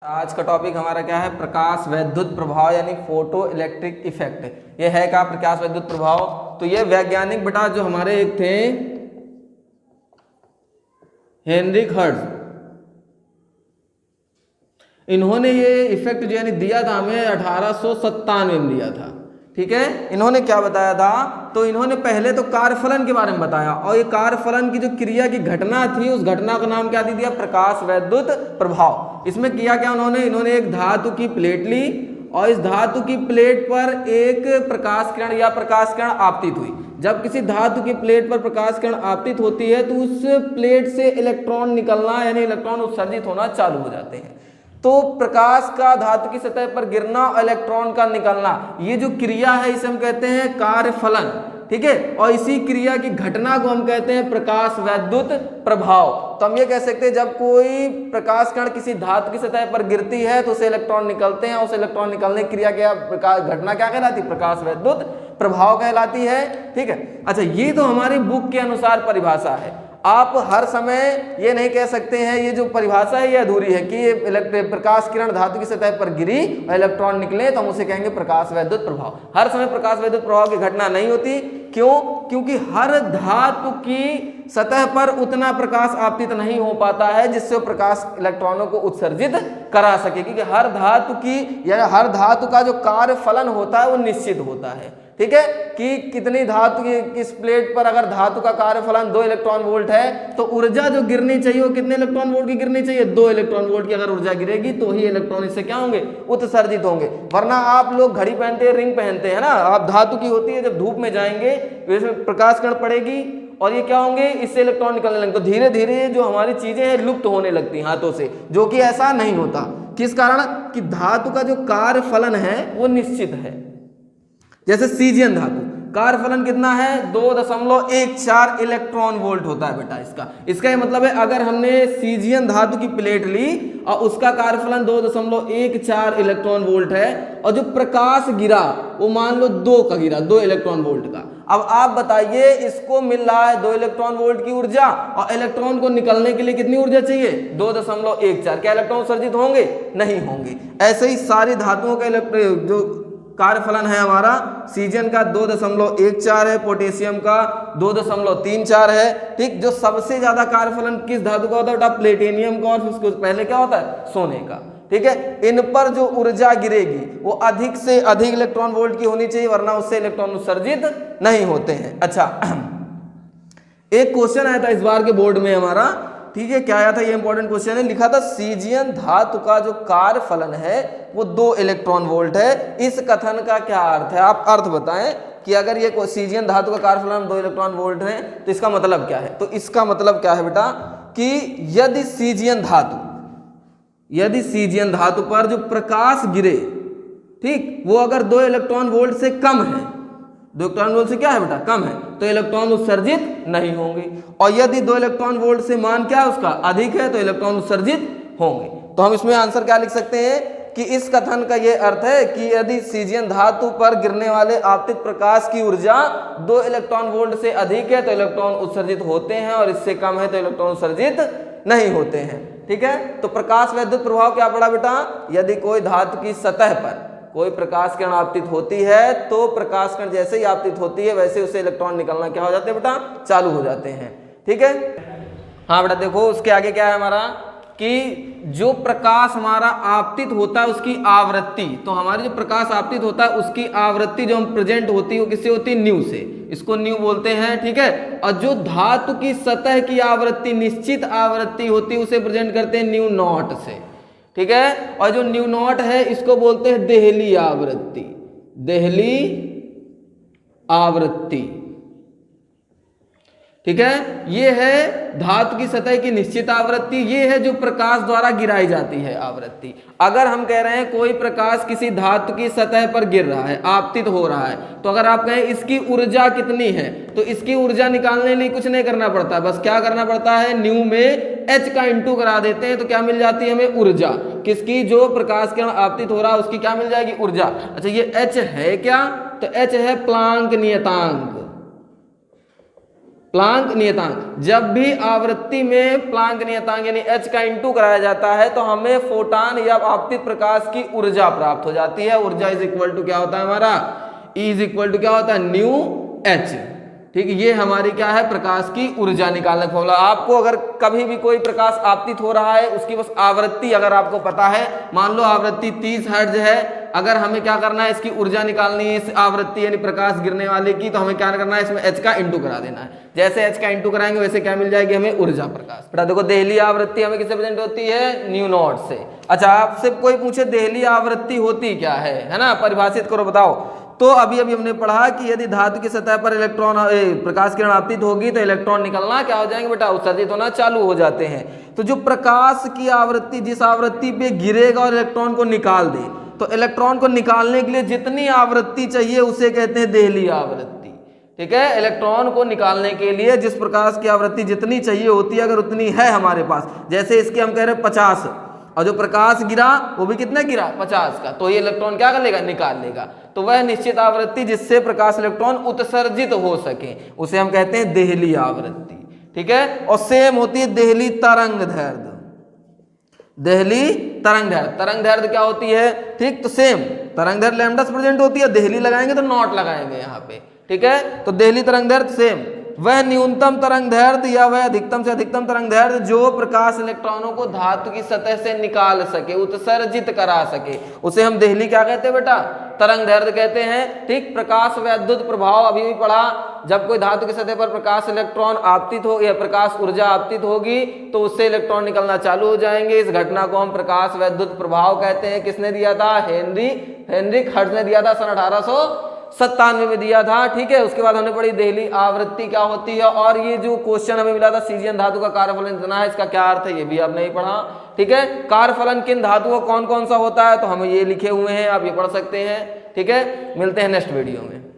आज का टॉपिक हमारा क्या है? प्रकाश वैद्युत प्रभाव यानी फोटो इलेक्ट्रिक इफेक्ट। ये है क्या प्रकाश वैद्युत प्रभाव? तो ये वैज्ञानिक बेटा जो हमारे एक थे हेनरिक हर्ट्ज, इन्होंने ये इफेक्ट जो यानी दिया था हमें 1897 में दिया था। ठीक है, इन्होंने क्या बताया था? तो इन्होंने पहले तो कार्यफलन के बारे में बताया, और ये कार्यफलन की जो क्रिया की घटना थी उस घटना का नाम क्या दे दिया? प्रकाश वैद्युत प्रभाव। इसमें किया क्या उन्होंने एक धातु की प्लेट ली और इस धातु की प्लेट पर एक प्रकाश किरण या प्रकाश किरण आपतित हुई। जब किसी धातु की प्लेट पर प्रकाश किरण आपतित होती है तो उस प्लेट से इलेक्ट्रॉन निकलना यानी इलेक्ट्रॉन उत्सर्जित होना चालू हो जाते हैं। तो प्रकाश का धातु की सतह पर गिरना और इलेक्ट्रॉन का निकलना, ये जो क्रिया है इसे हम कहते हैं कार्यफलन। ठीक है, और इसी क्रिया की घटना को हम कहते हैं प्रकाश वैद्युत प्रभाव। तो हम ये कह सकते हैं जब कोई प्रकाश कण किसी धातु की सतह पर गिरती है तो उसे इलेक्ट्रॉन निकलते हैं, उस इलेक्ट्रॉन निकलने की क्रिया क्या घटना क्या कहलाती है? प्रकाश वैद्युत प्रभाव कहलाती है। ठीक है, अच्छा ये तो हमारी बुक के अनुसार परिभाषा है। आप हर समय ये नहीं कह सकते हैं, ये जो परिभाषा है ये अधूरी है कि ये प्रकाश किरण धातु की सतह पर गिरी और इलेक्ट्रॉन निकले तो हम उसे कहेंगे प्रकाश वैद्युत प्रभाव। हर समय प्रकाश वैद्युत प्रभाव की घटना नहीं होती। क्यों? क्योंकि हर धातु की सतह पर उतना प्रकाश आपतित नहीं हो पाता है जिससे वो प्रकाश इलेक्ट्रॉनों को उत्सर्जित करा सके, क्योंकि हर धातु की या हर धातु का जो कार्यफलन होता है वो निश्चित होता है। ठीक है, कि कितनी धातु की किस प्लेट पर अगर धातु का कार्यफलन 2 इलेक्ट्रॉन वोल्ट है तो ऊर्जा जो गिरनी चाहिए वो कितने इलेक्ट्रॉन वोल्ट की गिरनी चाहिए? 2 इलेक्ट्रॉन वोल्ट की अगर ऊर्जा गिरेगी तो ही इलेक्ट्रॉन इससे क्या होंगे? उत्सर्जित होंगे। वरना आप लोग घड़ी पहनते हैं, रिंग पहनते हैं ना, आप धातु की होती है, जब धूप में जाएंगे तो इसमें प्रकाश कण पड़ेगी और ये क्या होंगे? इससे इलेक्ट्रॉन निकलने लगेंगे। तो धीरे धीरे जो हमारी चीजें हैं लुप्त होने लगती हैं हाथों से, जो कि ऐसा नहीं होता। किस कारण? कि धातु का जो कार्यफलन है वो निश्चित है। जैसे सीजियन धातु कार्यफलन कितना है? 2.14 इलेक्ट्रॉन वोल्ट होता है बेटा इसका ये मतलब है अगर हमने सीजियन धातु की प्लेट ली और उसका कार्यफलन 2.14 इलेक्ट्रॉन वोल्ट है और जो प्रकाश गिरा वो मान लो 2 का गिरा, 2 इलेक्ट्रॉन वोल्ट का। अब आप बताइए, इसको मिल रहा है 2 इलेक्ट्रॉन वोल्ट की ऊर्जा और इलेक्ट्रॉन को निकलने के लिए कितनी ऊर्जा चाहिए? 2.14। क्या इलेक्ट्रॉन उत्सर्जित होंगे? नहीं होंगे। ऐसे ही सारी धातुओं का जो कार्यफलन है हमारा, सीजियन का 2.14 है, पोटेशियम का 2.34 है। ठीक, जो सबसे ज्यादा कार्यफलन किस धातु का होता है बेटा? प्लेटिनियम का, और उसको पहले क्या होता है? सोने का। ठीक है, इन पर जो ऊर्जा गिरेगी वो अधिक से अधिक इलेक्ट्रॉन वोल्ट की होनी चाहिए, वरना उससे इलेक्ट्रॉन उत्सर्जित नहीं होते हैं। अच्छा, एक क्वेश्चन आया था इस बार के बोर्ड में हमारा। ठीक है, क्या आया था? ये इंपॉर्टेंट क्वेश्चन है। लिखा था सीजियन धातु का जो कार्यफलन है वो 2 इलेक्ट्रॉन वोल्ट है। इस कथन का क्या अर्थ है? आप अर्थ बताएं कि अगर ये सीजियन धातु का कार्यफलन 2 इलेक्ट्रॉन वोल्ट है तो इसका मतलब क्या है? तो इसका मतलब क्या है बेटा कि यदि सीजियन धातु पर जो प्रकाश गिरे, ठीक, वो अगर 2 इलेक्ट्रॉन वोल्ट से कम है, 2 इलेक्ट्रॉन वोल्ट से क्या है बेटा? कम है, तो इलेक्ट्रॉन उत्सर्जित नहीं होंगे। और यदि 2 इलेक्ट्रॉन वोल्ट से मान क्या है उसका? अधिक है, तो इलेक्ट्रॉन उत्सर्जित होंगे। तो हम इसमें आंसर क्या लिख सकते हैं कि इस कथन का यह अर्थ है कि यदि सीजियन धातु पर गिरने वाले आपतित प्रकाश की ऊर्जा 2 इलेक्ट्रॉन वोल्ट से अधिक है तो इलेक्ट्रॉन उत्सर्जित होते हैं, और इससे कम है तो इलेक्ट्रॉन उत्सर्जित नहीं होते हैं। ठीक है, तो प्रकाश वैद्युत प्रभाव क्या पड़ा बेटा? यदि कोई धातु की सतह पर कोई प्रकाश किरण आपतित होती है तो प्रकाश किरण जैसे ही आपतित होती है वैसे उसे इलेक्ट्रॉन निकलना क्या हो जाते हैं बेटा? चालू हो जाते हैं। ठीक है, हाँ बेटा देखो उसके आगे क्या है हमारा कि जो प्रकाश हमारा आपतित होता है उसकी आवृत्ति, तो हमारी जो प्रकाश आपतित होता है उसकी आवृत्ति जो हम प्रेजेंट होती है वो किससे होती है? न्यू से। इसको न्यू बोलते हैं। ठीक है, और जो धातु की सतह की आवृत्ति निश्चित आवृत्ति होती है उसे प्रेजेंट करते हैं न्यू नॉट से। ठीक है, और जो न्यू नॉट है इसको बोलते हैं देहली आवृत्ति। देहली आवृत्ति। ठीक है, ये है धातु की सतह की निश्चित आवृत्ति, ये है जो प्रकाश द्वारा गिराई जाती है आवृत्ति। अगर हम कह रहे हैं कोई प्रकाश किसी धातु की सतह पर गिर रहा है, आपतित हो रहा है, तो अगर आप कहें इसकी ऊर्जा कितनी है तो इसकी ऊर्जा निकालने के लिए कुछ नहीं करना पड़ता, बस क्या करना पड़ता है? न्यू में h का इंटू करा देते हैं तो क्या मिल जाती है हमें? ऊर्जा। किसकी? जो प्रकाश किरण आपतित हो रहा है उसकी क्या मिल जाएगी? ऊर्जा। अच्छा, ये h है क्या? तो h है प्लांक नियतांक। प्लांक नियतांक, जब भी आवृत्ति में प्लांक नियतांक यानी h का इंटू कराया जाता है तो हमें फोटान या आपतित प्रकाश की ऊर्जा प्राप्त हो जाती है। ऊर्जा इज इक्वल टू क्या होता है हमारा, E इज इक्वल टू क्या होता है, न्यू H। ठीक है, ये हमारी क्या है, प्रकाश की ऊर्जा निकालने का फॉर्मूला। आपको अगर कभी भी कोई प्रकाश आपतित हो रहा है, उसकी बस आवृत्ति अगर आपको पता है, मान लो आवृत्ति 30 हर्ट्ज है, अगर हमें क्या करना है, इसकी ऊर्जा निकालनी है इस आवृत्ति यानी प्रकाश गिरने वाले की, तो हमें क्या करना है, इसमें h का इंटू करा देना है। जैसे h का इंटू कराएंगे वैसे क्या मिल जाएगी हमें, ऊर्जा प्रकाश। बेटा देखो देहली आवृत्ति हमें किससे प्रेजेंट होती है, न्यू नॉट से। अच्छा आपसे कोई पूछे देहली आवृत्ति होती क्या है ना, परिभाषित करो बताओ। तो अभी हमने पढ़ा कि यदि धातु की सतह पर इलेक्ट्रॉन प्रकाश किरण आपतित होगी तो इलेक्ट्रॉन निकलना क्या हो जाएंगे बेटा, उत्सर्जित होना चालू हो जाते हैं। तो जो प्रकाश की आवृत्ति जिस आवृत्ति पे गिरेगा और इलेक्ट्रॉन को निकाल दे, तो इलेक्ट्रॉन को निकालने के लिए जितनी आवृत्ति चाहिए उसे कहते हैं देहली आवृत्ति। ठीक है, इलेक्ट्रॉन को निकालने के लिए जिस प्रकाश की आवृत्ति जितनी चाहिए होती है, अगर उतनी है हमारे पास, जैसे इसके हम कह रहे हैं 50, और जो प्रकाश गिरा वो भी कितना गिरा, 50 का, तो ये इलेक्ट्रॉन क्या कर लेगा, निकाल लेगा। तो वह निश्चित आवृत्ति जिससे प्रकाश इलेक्ट्रॉन उत्सर्जित हो सके उसे हम कहते हैं देहली आवृत्ति। ठीक है, और सेम होती है देहली तरंग दैर्ध्य। देहली तरंग दैर्ध्य, तरंग दैर्ध्य क्या होती है, ठीक, तो सेम तरंग दैर्ध्य लैम्डा से प्रेजेंट होती है, देहली लगाएंगे तो नॉट लगाएंगे यहाँ पे। ठीक है, तो देहली तरंग दैर्ध्य सेम वह न्यूनतम तरंग दैर्ध्य या वह अधिकतम से अधिकतम तरंग दैर्ध्य जो प्रकाश इलेक्ट्रॉनों को धातु की सतह से निकाल सके, उत्सर्जित करा सके, उसे हम देहली क्या कहते हैं बेटा, तरंग दैर्ध्य कहते हैं। ठीक, प्रकाश वैद्युत प्रभाव अभी भी पढ़ा, जब कोई धातु की सतह पर प्रकाश इलेक्ट्रॉन आपतित हो या प्रकाश ऊर्जा आपतित होगी तो उससे इलेक्ट्रॉन निकलना चालू हो जाएंगे। इस घटना को हम प्रकाश वैद्युत प्रभाव कहते हैं। किसने दिया था, हेनरिक हर्ट्ज ने दिया था, सन 1897 में दिया था। ठीक है, उसके बाद हमने पढ़ी देहली आवृत्ति क्या होती है, और ये जो क्वेश्चन हमें मिला था सीजीएन धातु का कार्यफलन इतना है, इसका क्या अर्थ है ये भी आपने ही पढ़ा। ठीक है, कार्यफलन किन धातुओं कौन कौन सा होता है, तो हमें ये लिखे हुए हैं, आप ये पढ़ सकते हैं। ठीक है, मिलते हैं नेक्स्ट वीडियो में।